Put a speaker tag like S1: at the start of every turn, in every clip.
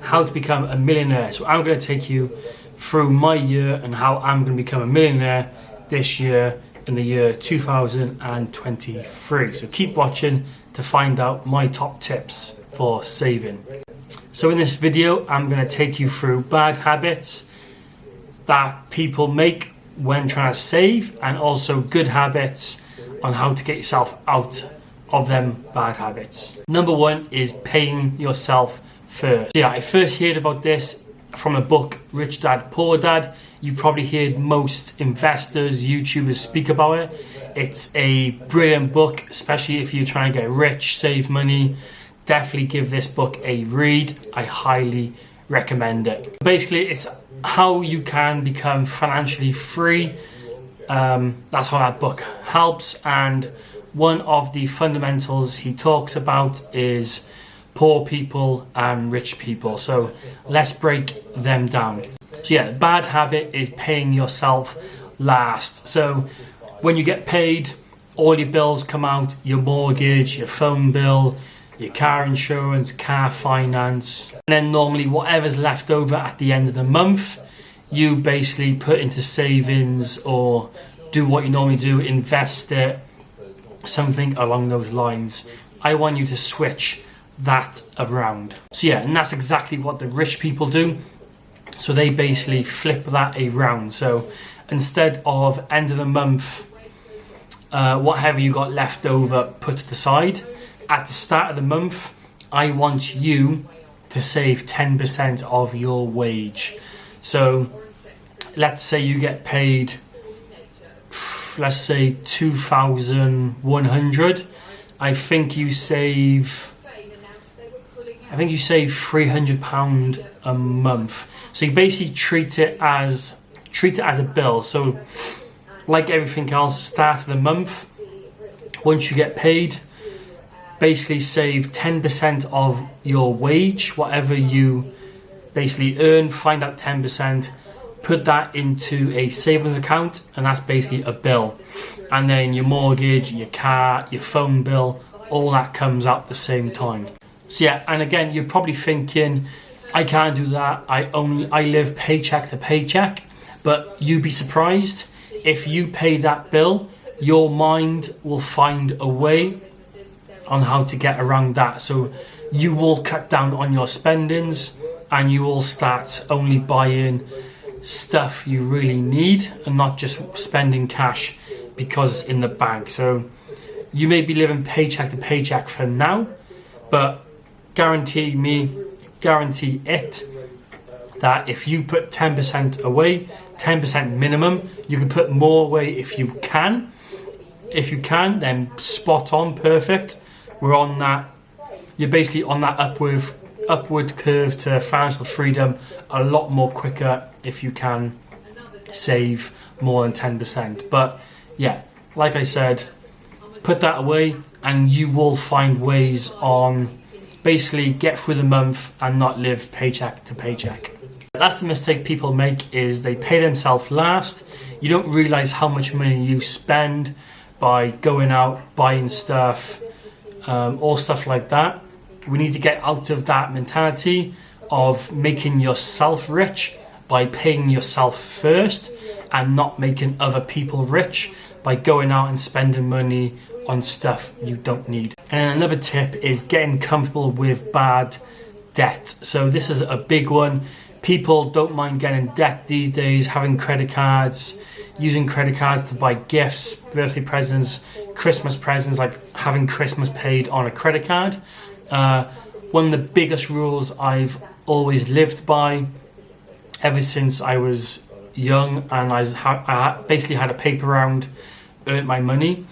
S1: how to become a millionaire. So I'm going to take you through my year and how I'm going to become a millionaire this year in the year 2023. So keep watching to find out my top tips for saving. So in this video, I'm going to take you through bad habits that people make when trying to save, and also good habits on how to get yourself out of them bad habits. Number one is paying yourself first. Yeah, I first heard about this from a book, Rich Dad, Poor Dad. You probably heard most investors, YouTubers speak about it. It's a brilliant book, especially if you're trying to get rich, save money. Definitely give this book a read. I highly recommend it. Basically, it's how you can become financially free. That's how that book helps. And one of the fundamentals he talks about is poor people and rich people. So let's break them down. So yeah, bad habit is paying yourself last. So when you get paid, all your bills come out, your mortgage, your phone bill, your car insurance, car finance, and then normally whatever's left over at the end of the month, you basically put into savings or do what you normally do, invest it, something along those lines. I want you to switch that around. So yeah, and that's exactly what the rich people do. So they basically flip that around. So instead of end of the month, whatever you got left over, put to the side. At the start of the month, I want you to save 10% of your wage. So let's say you get paid, let's say 2,100. I think you save £300 a month. So you basically treat it as a bill. So like everything else, start of the month, once you get paid, basically save 10% of your wage, whatever you basically earn, find out 10%, put that into a savings account, and that's basically a bill. And then your mortgage, your car, your phone bill, all that comes out at the same time. So yeah, and again, you're probably thinking, I can't do that. I live paycheck to paycheck. But you'd be surprised, if you pay that bill, your mind will find a way on how to get around that. So you will cut down on your spendings and you will start only buying stuff you really need and not just spending cash because it's in the bank. So you may be living paycheck to paycheck for now, but guarantee it that if you put 10% away, 10% minimum, you can put more away if you can. If you can, then spot on, perfect. We're on that. You're basically on that upward curve to financial freedom a lot more quicker if you can save more than 10%. But yeah, like I said, put that away and you will find ways on basically get through the month and not live paycheck to paycheck. That's the mistake people make, is they pay themselves last. You don't realize how much money you spend by going out, buying stuff, all stuff like that. We need to get out of that mentality of making yourself rich by paying yourself first and not making other people rich by going out and spending money on stuff you don't need. And another tip is getting comfortable with bad debt. So this is a big one. People don't mind getting debt these days, having credit cards, using credit cards to buy gifts, birthday presents, Christmas presents, like having Christmas paid on a credit card. One of the biggest rules I've always lived by ever since I was young, and I basically had a paper round, earned my money,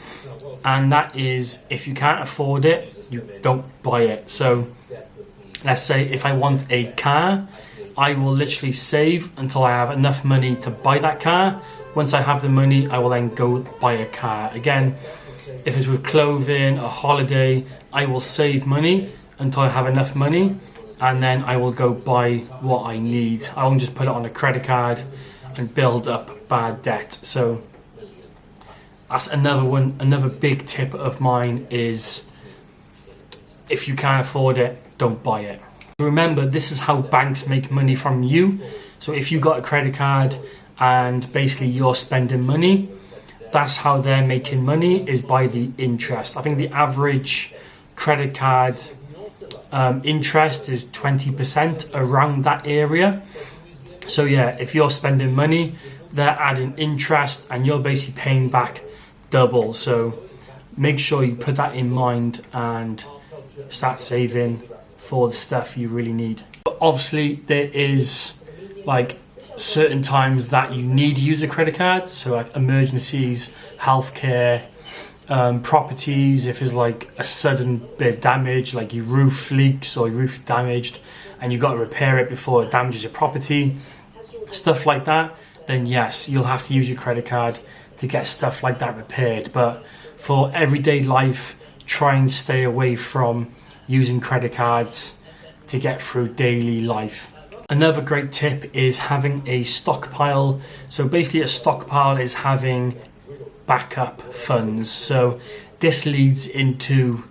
S1: and that is, if you can't afford it, you don't buy it. So let's say if I want a car, I will literally save until I have enough money to buy that car. Once I have the money, I will then go buy a car. Again, if it's with clothing, a holiday, I will save money until I have enough money, and then I will go buy what I need. I won't just put it on a credit card and build up bad debt. So that's another one. Another big tip of mine is, if you can't afford it, don't buy it. Remember, this is how banks make money from you. So if you got a credit card and basically you're spending money, that's how they're making money, is by the interest. I think the average credit card interest is 20%, around that area. So yeah, if you're spending money, they're adding interest and you're basically paying back double. So make sure you put that in mind and start saving for the stuff you really need. But obviously there is like certain times that you need to use a credit card, so like emergencies, healthcare, properties. If it's like a sudden bit of damage, like your roof leaks or your roof damaged and you've got to repair it before it damages your property, stuff like that, then yes, you'll have to use your credit card to get stuff like that repaired. But for everyday life, try and stay away from using credit cards to get through daily life. Another great tip is having a stockpile. So basically a stockpile is having backup funds. So this leads into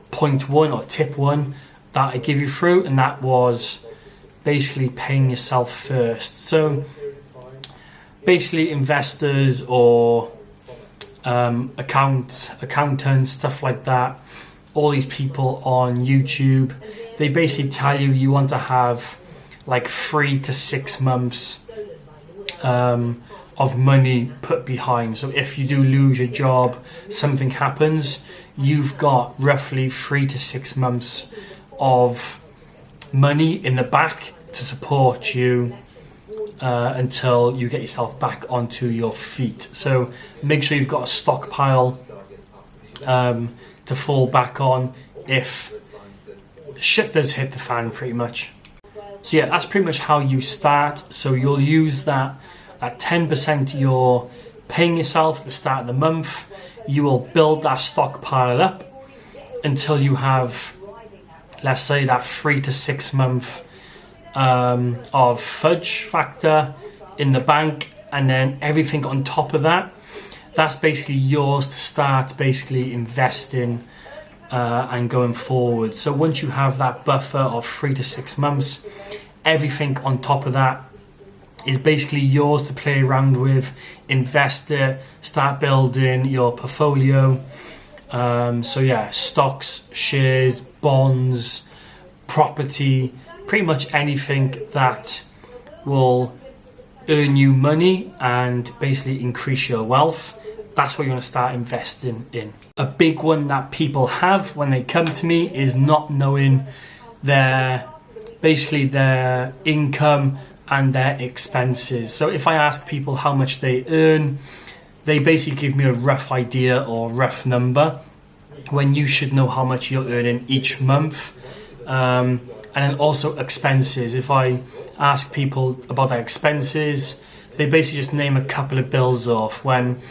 S1: point one, or tip one, that I give you through, and that was basically paying yourself first. So basically investors or accountants, stuff like that, all these people on YouTube, they basically tell you you want to have like 3 to 6 months of money put behind. So if you do lose your job, something happens, you've got roughly 3 to 6 months of money in the back to support you until you get yourself back onto your feet. So make sure you've got a stockpile to fall back on if shit does hit the fan, pretty much. So yeah, that's pretty much how you start. So you'll use that 10% you're paying yourself at the start of the month. You will build that stockpile up until you have, let's say, that 3 to 6 month of fudge factor in the bank, and then everything on top of that, that's basically yours to start basically investing and going forward. So once you have that buffer of 3 to 6 months, everything on top of that is basically yours to play around with, invest it, start building your portfolio. So yeah, stocks, shares, bonds, property, pretty much anything that will earn you money and basically increase your wealth. That's what you want to start investing in. A big one that people have when they come to me is not knowing their income and their expenses. So if I ask people how much they earn, they basically give me a rough idea or rough number, when you should know how much you're earning each month. And then also expenses. If I ask people about their expenses, they basically just name a couple of bills off, when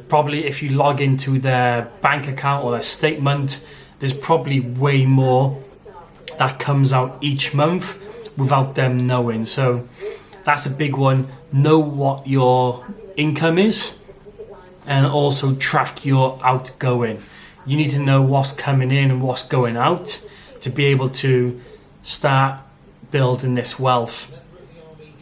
S1: probably if you log into their bank account or their statement, there's probably way more that comes out each month without them knowing. So that's a big one. Know what your income is and also track your outgoing. You need to know what's coming in and what's going out to be able to start building this wealth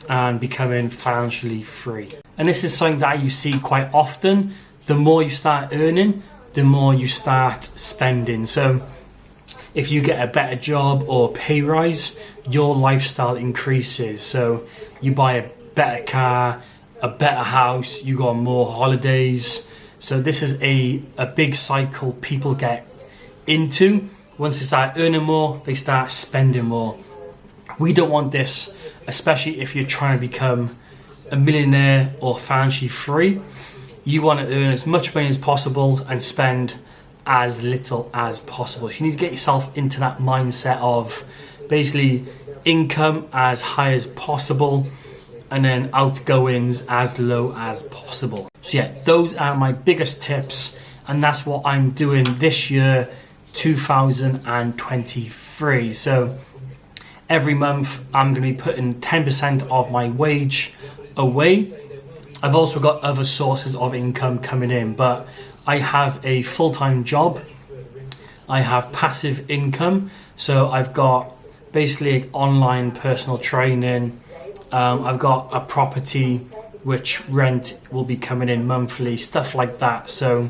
S1: and becoming financially free. And this is something that you see quite often. The more you start earning, the more you start spending. So if you get a better job or pay rise, your lifestyle increases. So you buy a better car, a better house, you go on more holidays. So this is a big cycle people get into. Once they start earning more, they start spending more. We don't want this, especially if you're trying to become a millionaire or financially free. You want to earn as much money as possible and spend as little as possible. So you need to get yourself into that mindset of basically income as high as possible and then outgoings as low as possible. So yeah, those are my biggest tips, and that's what I'm doing this year, 2023. So every month I'm going to be putting 10% of my wage away. I've also got other sources of income coming in, but I have a full-time job. I have passive income. So I've got basically online personal training. I've got a property which rent will be coming in monthly, stuff like that. So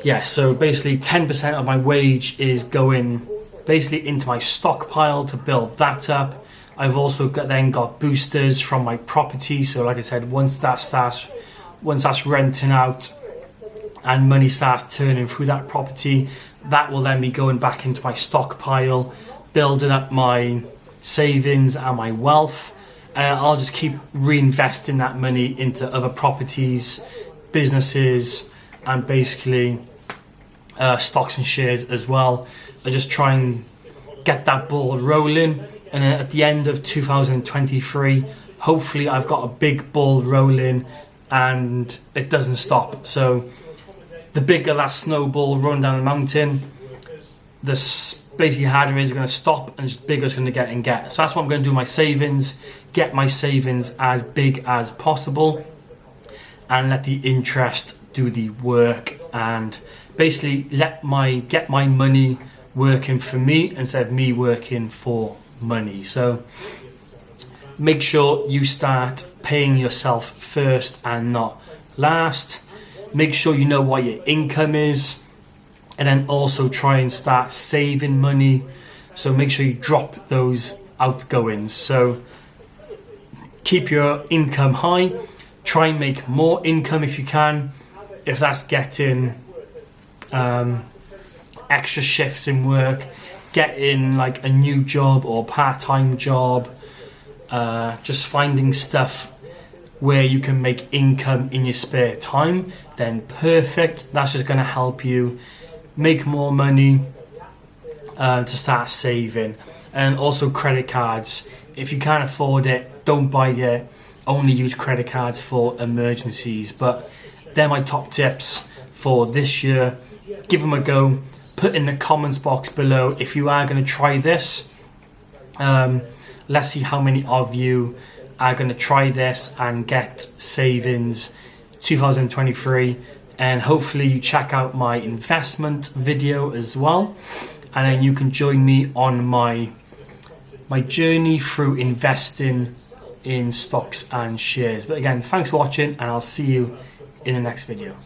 S1: yeah, so basically 10% of my wage is going basically into my stockpile to build that up. I've also then got boosters from my property. So like I said, once that's renting out and money starts turning through that property, that will then be going back into my stockpile, building up my savings and my wealth. And I'll just keep reinvesting that money into other properties, businesses, and basically stocks and shares as well. I just try and get that ball rolling, and then at the end of 2023, hopefully I've got a big ball rolling and it doesn't stop. So the bigger that snowball run down the mountain, the basically harder it is going to stop, and just bigger it's going to get and get. So that's what I'm going to do, my savings, get my savings as big as possible, and let the interest do the work, and basically get my money working for me instead of me working for money. So make sure you start paying yourself first and not last. Make sure you know what your income is, and then also try and start saving money. So make sure you drop those outgoings. So keep your income high, try and make more income if you can. If that's getting extra shifts in work, getting like a new job or part-time job, just finding stuff where you can make income in your spare time, then perfect. That's just going to help you make more money to start saving. And also credit cards, if you can't afford it, don't buy it. Only use credit cards for emergencies. But they're my top tips for this year. Give them a go. Put in the comments box below if you are going to try this. Let's see how many of you are going to try this and get savings 2023. And hopefully you check out my investment video as well, and then you can join me on my journey through investing in stocks and shares. But again, thanks for watching, and I'll see you in the next video.